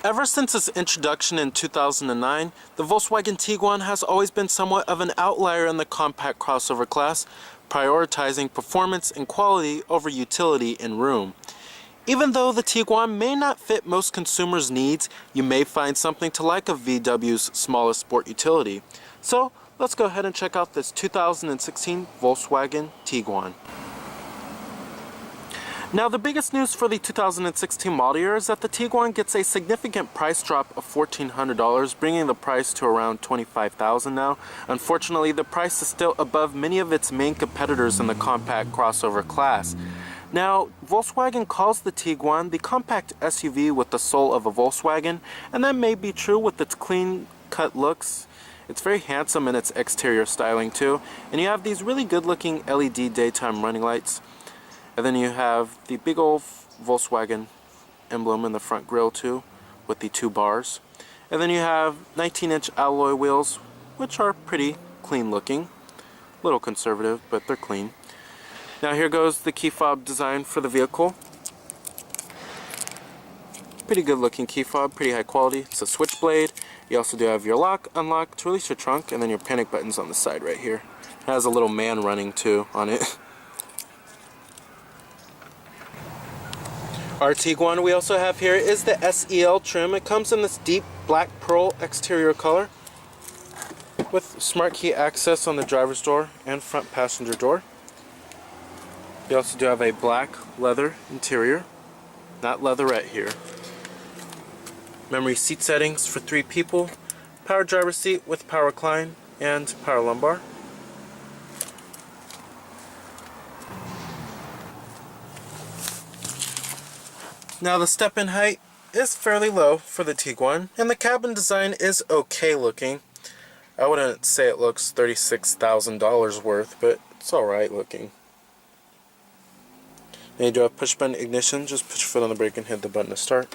Ever since its introduction in 2009, the Volkswagen Tiguan has always been somewhat of an outlier in the compact crossover class, prioritizing performance and quality over utility and room. Even though the Tiguan may not fit most consumers' needs, you may find something to like of VW's smallest sport utility. So, let's go ahead and check out this 2016 Volkswagen Tiguan. Now, the biggest news for the 2016 model year is that the Tiguan gets a significant price drop of $1,400, bringing the price to around $25,000 now. Unfortunately, the price is still above many of its main competitors in the compact crossover class. Now, Volkswagen calls the Tiguan the compact SUV with the soul of a Volkswagen, and that may be true with its clean-cut looks. It's very handsome in its exterior styling too, and you have these really good-looking LED daytime running lights. And then you have the big old Volkswagen emblem in the front grille too, with the two bars. And then you have 19-inch alloy wheels, which are pretty clean looking. A little conservative, but they're clean. Now here goes the key fob design for the vehicle. Pretty good looking key fob, pretty high quality. It's a switchblade. You also do have your lock, unlock to release your trunk, and then your panic buttons on the side right here. It has a little man running too on it. Our Tiguan we also have here is the SEL trim. It comes in this deep black pearl exterior color with smart key access on the driver's door and front passenger door. You also do have a black leather interior, not leatherette here. Memory seat settings for 3 people, power driver seat with power recline and power lumbar. Now the step-in height is fairly low for the Tiguan, and the cabin design is okay looking. I wouldn't say it looks $36,000 worth, but it's alright looking. Now you do have push button ignition, just put your foot on the brake and hit the button to start.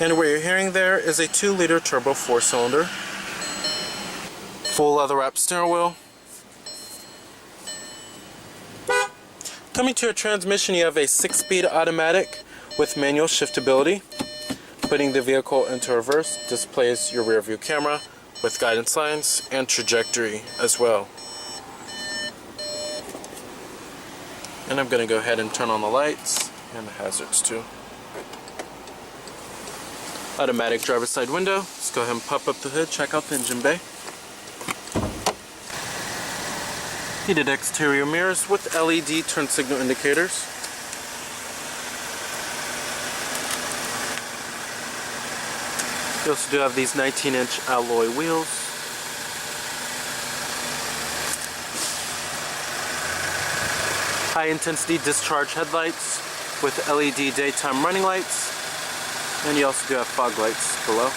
And what you're hearing there is a 2-liter turbo 4-cylinder. Full leather wrapped steering wheel. Coming to your transmission, you have a 6-speed automatic with manual shiftability. Putting the vehicle into reverse displays your rear view camera with guidance lines and trajectory as well. And I'm going to go ahead and turn on the lights and the hazards too. Automatic driver's side window. Let's go ahead and pop up the hood, check out the engine bay. Heated exterior mirrors with LED turn signal indicators. You also do have these 19-inch alloy wheels. High intensity discharge headlights with LED daytime running lights. And you also do have fog lights below.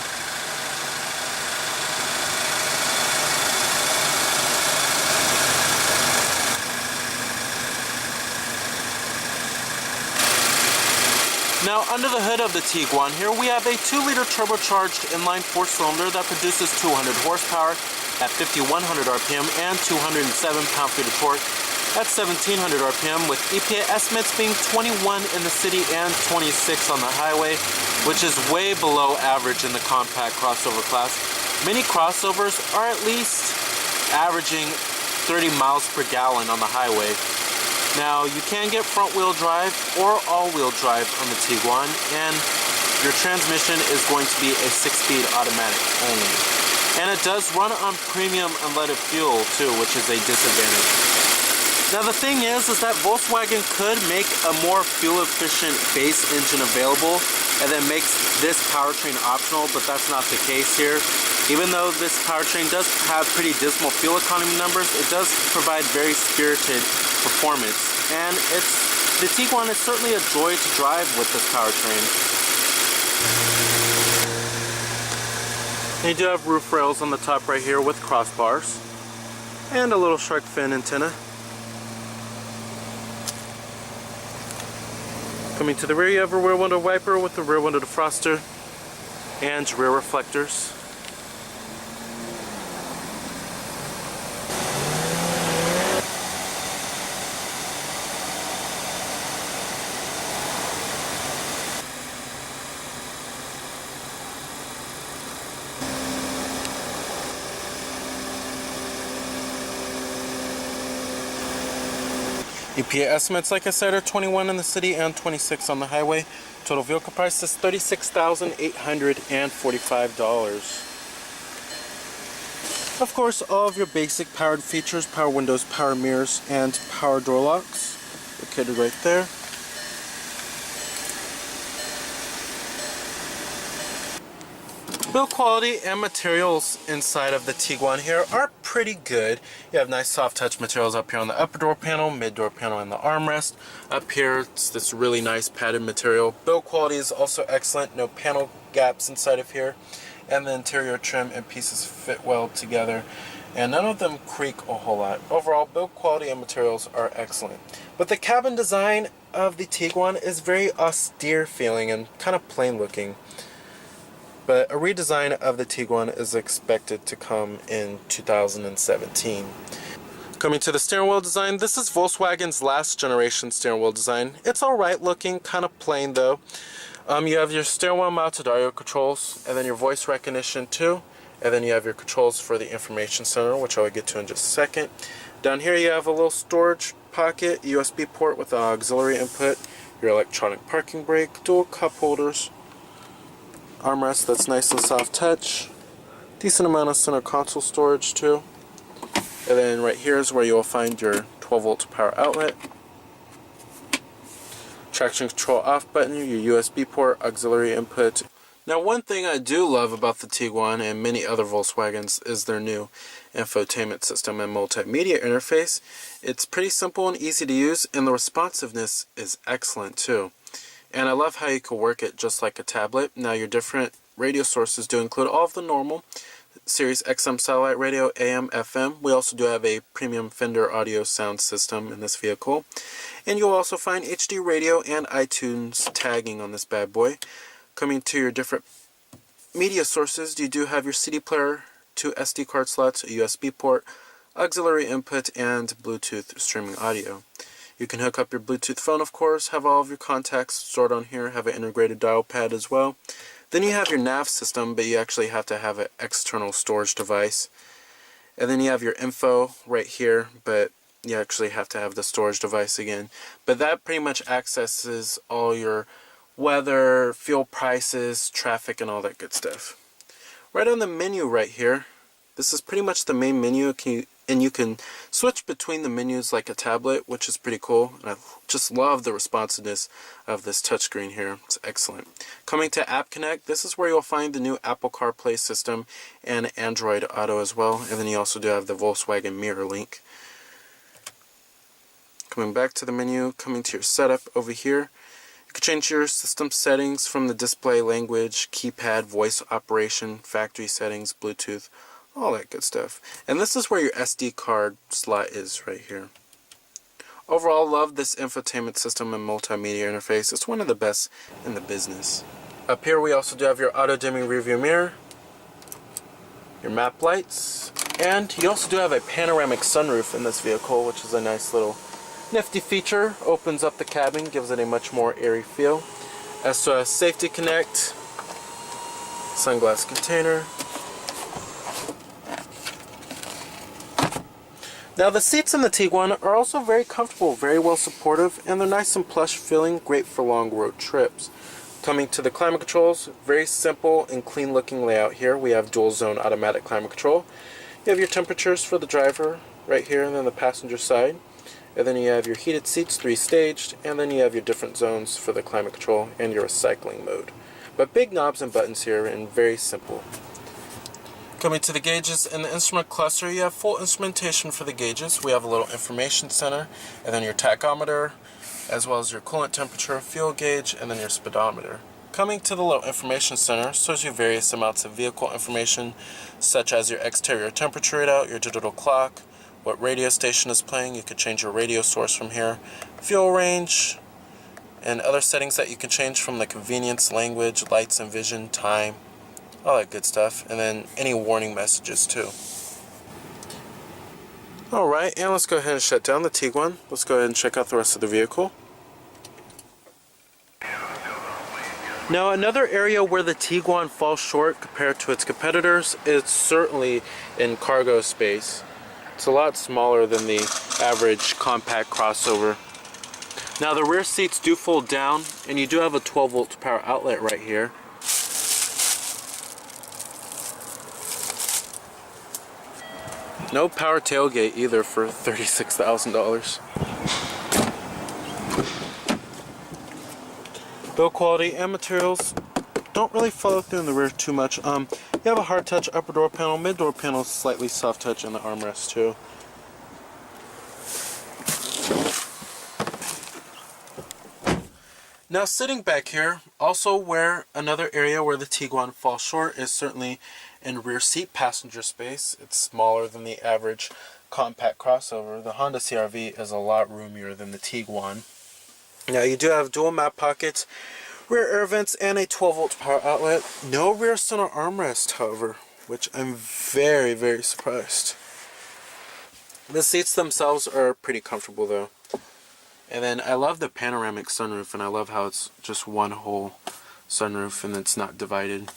Now, under the hood of the Tiguan here, we have a 2-liter turbocharged inline 4-cylinder that produces 200 horsepower at 5,100 RPM and 207 pound-feet of torque at 1,700 RPM, with EPA estimates being 21 in the city and 26 on the highway, which is way below average in the compact crossover class. Many crossovers are at least averaging 30 miles per gallon on the highway. Now, you can get front-wheel drive or all-wheel drive on the Tiguan, and your transmission is going to be a 6-speed automatic only. And it does run on premium unleaded fuel too, which is a disadvantage. Now the thing is that Volkswagen could make a more fuel-efficient base engine available and then makes this powertrain optional, but that's not the case here. Even though this powertrain does have pretty dismal fuel economy numbers, it does provide very spirited performance, and the Tiguan is certainly a joy to drive with this powertrain. And you do have roof rails on the top right here with crossbars and a little shark fin antenna. Coming to the rear, you have a rear window wiper with the rear window defroster and rear reflectors. EPA estimates, like I said, are 21 in the city and 26 on the highway. Total vehicle price is $36,845. Of course, all of your basic powered features, power windows, power mirrors, and power door locks located right there. Build quality and materials inside of the Tiguan here are pretty good. You have nice soft touch materials up here on the upper door panel, mid door panel, and the armrest. Up here, it's this really nice padded material. Build quality is also excellent. No panel gaps inside of here. And the interior trim and pieces fit well together. And none of them creak a whole lot. Overall, build quality and materials are excellent. But the cabin design of the Tiguan is very austere feeling and kind of plain looking. But a redesign of the Tiguan is expected to come in 2017. Coming to the steering wheel design, this is Volkswagen's last generation steering wheel design. It's alright looking, kind of plain though. You have your steering wheel mounted audio controls, and then your voice recognition too. And then you have your controls for the information center, which I will get to in just a second. Down here you have a little storage pocket, USB port with an auxiliary input, your electronic parking brake, dual cup holders, armrest that's nice and soft touch, decent amount of center console storage too. And then right here is where you'll find your 12 volt power outlet, traction control off button, your USB port, auxiliary input. Now, one thing I do love about the Tiguan and many other Volkswagens is their new infotainment system and multimedia interface. It's pretty simple and easy to use, and the responsiveness is excellent too. And I love how you can work it just like a tablet. Now, your different radio sources do include all of the normal Sirius XM satellite radio, AM, FM. We also do have a premium Fender audio sound system in this vehicle. And you'll also find HD radio and iTunes tagging on this bad boy. Coming to your different media sources, you do have your CD player, 2 SD card slots, a USB port, auxiliary input, and Bluetooth streaming audio. You can hook up your Bluetooth phone, of course, have all of your contacts stored on here, have an integrated dial pad as well. Then you have your nav system, but you actually have to have an external storage device. And then you have your info right here, but you actually have to have the storage device again. But that pretty much accesses all your weather, fuel prices, traffic, and all that good stuff. Right on the menu right here, this is pretty much the main menu, and you can switch between the menus like a tablet, which is pretty cool. And I just love the responsiveness of this touchscreen here. It's excellent. Coming to App Connect, this is where you'll find the new Apple CarPlay system and Android Auto as well. And then you also do have the Volkswagen Mirror Link. Coming back to the menu, coming to your setup over here, you can change your system settings from the display, language, keypad, voice operation, factory settings, Bluetooth, all that good stuff. And this is where your SD card slot is right here. Overall, love this infotainment system and multimedia interface. It's one of the best in the business. Up here we also do have your auto dimming rearview mirror, your map lights, and you also do have a panoramic sunroof in this vehicle, which is a nice little nifty feature. Opens up the cabin, gives it a much more airy feel. As to a safety connect, sunglass container. Now, the seats in the Tiguan are also very comfortable, very well supportive, and they're nice and plush feeling, great for long road trips. Coming to the climate controls, very simple and clean looking layout here. We have dual zone automatic climate control. You have your temperatures for the driver right here, and then the passenger side. And then you have your heated seats, 3-staged, and then you have your different zones for the climate control and your recycling mode. But big knobs and buttons here and very simple. Coming to the gauges in the instrument cluster, you have full instrumentation for the gauges. We have a little information center, and then your tachometer, as well as your coolant temperature, fuel gauge, and then your speedometer. Coming to the little information center, shows you various amounts of vehicle information, such as your exterior temperature readout, your digital clock, what radio station is playing. You could change your radio source from here, fuel range, and other settings that you can change from the convenience, language, lights and vision, time, all that good stuff, and then any warning messages too. Alright, and let's go ahead and shut down the Tiguan. Let's go ahead and check out the rest of the vehicle. Now, another area where the Tiguan falls short compared to its competitors is certainly in cargo space. It's a lot smaller than the average compact crossover. Now the rear seats do fold down, and you do have a 12 volt power outlet right here. No power tailgate either for $36,000. Build quality and materials don't really follow through in the rear too much. You have a hard touch upper door panel, mid door panel is slightly soft touch, and the armrest too. Now sitting back here, also where another area where the Tiguan falls short is certainly in rear seat passenger space. It's smaller than the average compact crossover. The Honda CR-V is a lot roomier than the Tiguan. Now you do have dual map pockets, rear air vents, and a 12 volt power outlet. No rear center armrest, however, which I'm very, very surprised. The seats themselves are pretty comfortable though. And then I love the panoramic sunroof, and I love how it's just one whole sunroof and it's not divided.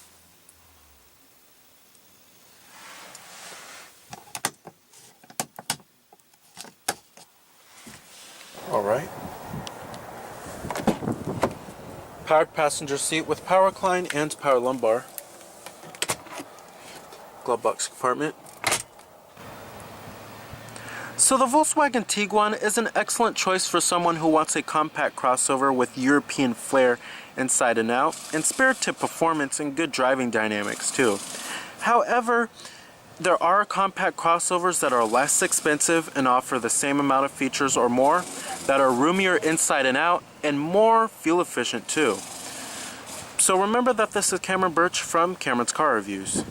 Alright. Powered passenger seat with power recline and power lumbar. Glove box compartment. So the Volkswagen Tiguan is an excellent choice for someone who wants a compact crossover with European flair inside and out, and spirited performance and good driving dynamics too. However, there are compact crossovers that are less expensive and offer the same amount of features or more, that are roomier inside and out and more fuel efficient too. So remember that this is Cameron Birch from Cameron's Car Reviews.